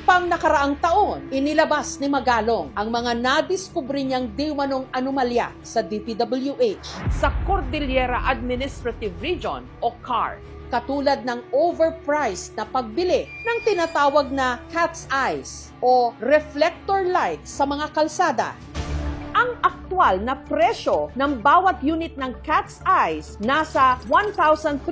pang nakaraang taon, inilabas ni Magalong ang mga nadiskubre niyang di umanong anomalya sa DPWH sa Cordillera Administrative Region o CAR. Katulad ng overpriced na pagbili ng tinatawag na cat's eyes o reflector lights sa mga kalsada. Ang aktwal na presyo ng bawat unit ng cat's eyes nasa 1,350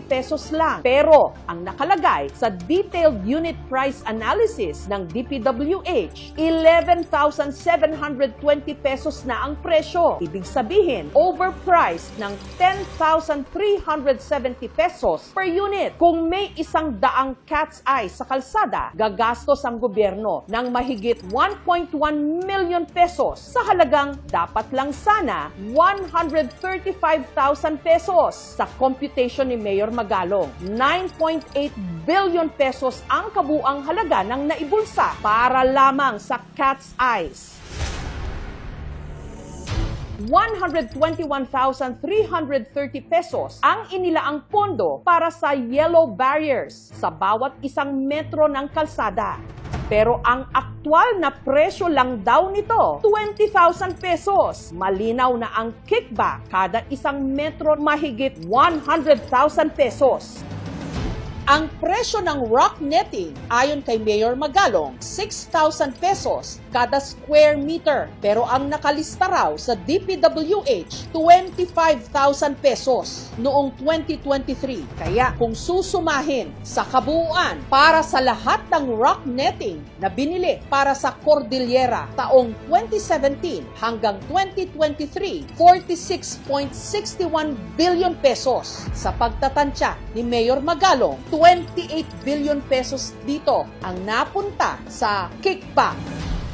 pesos lang. Pero ang nakalagay sa detailed unit price analysis ng DPWH, 11,720 pesos na ang presyo. Ibig sabihin, overpriced ng 10,370 pesos per unit. Kung may 100 cat's eyes sa kalsada, gagastos ang gobyerno ng mahigit 1.1 million pesos sa halagang dapat lang sana 135,000 pesos. Sa computation ni Mayor Magalong, 9.8 billion pesos ang kabuang halaga ng naibulsa para lamang sa cat's eyes. 121,330 pesos ang inilaang pondo para sa yellow barriers sa bawat isang metro ng kalsada. Pero ang aktwal na presyo lang daw nito, 20,000 pesos. Malinaw na ang kickback kada isang metro mahigit 100,000 pesos. Ang presyo ng rock netting, ayon kay Mayor Magalong, 6,000 pesos kada square meter. Pero ang nakalista raw sa DPWH, 25,000 pesos noong 2023. Kaya kung susumahin sa kabuuan para sa lahat ng rock netting na binili para sa Cordillera taong 2017 hanggang 2023, 46.61 billion pesos. Sa pagtatansya ni Mayor Magalong, 28 billion pesos dito ang napunta sa kickback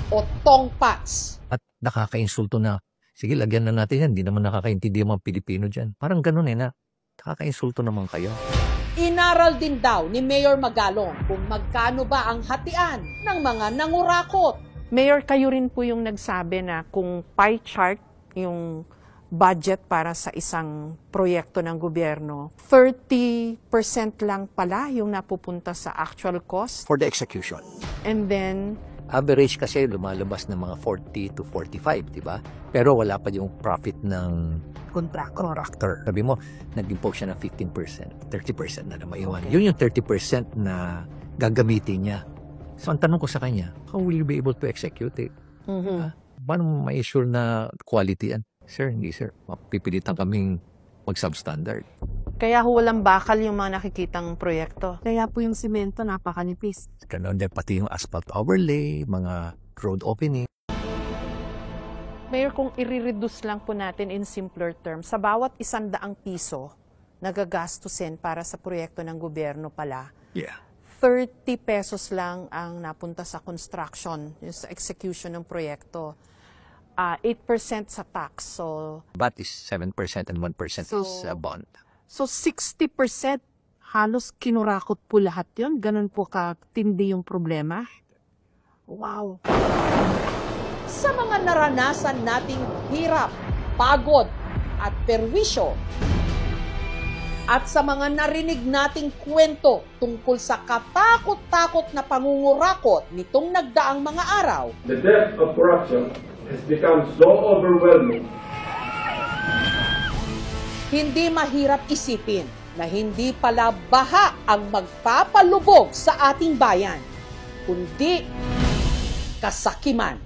o tongpats. At nakakainsulto na, sige, lagyan na natin yan, hindi naman nakakaintindi yung mga Pilipino dyan. Parang ganun na, nakakainsulto naman kayo. Inaral din daw ni Mayor Magalong kung magkano ba ang hatian ng mga nangurakot. Mayor, kayo rin po yung nagsabi na kung pie chart yung budget para sa isang proyekto ng gobyerno, 30% lang pala yung napupunta sa actual cost. For the execution. And then, average kasi lumalabas ng mga 40 to 45, di ba? Pero wala pa yung profit ng contractor. Sabi mo, nag-impose siya ng 15%, 30% na maiwan. Okay. Yun yung 30% na gagamitin niya. So, ang tanong ko sa kanya, how will you be able to execute it? Paano mo ma-assure na quality yan? Sir, hindi sir. Pipilitan kaming mag-substandard. Kaya walang bakal yung mga nakikitang proyekto. Kaya po yung semento napakanipis. Ganun din pati yung asphalt overlay, mga road opening. Mayor, kung i-reduce lang po natin in simpler terms, sa bawat 100 piso nagagastusin para sa proyekto ng gobyerno pala, 30 pesos lang ang napunta sa construction, yung sa execution ng proyekto. 8% sa tax. So, VAT is 7% and 1% is bond. So 60% halos kinurakot po lahat yun? Ganun po katindi yung problema? Wow! Sa mga naranasan nating hirap, pagod at perwisyo, at sa mga narinig nating kwento tungkol sa katakot-takot na pangungurakot nitong nagdaang mga araw, the depth of corruption has become so overwhelming. Hindi mahirap isipin na hindi pala baha ang magpapalubog sa ating bayan, kundi kasakiman.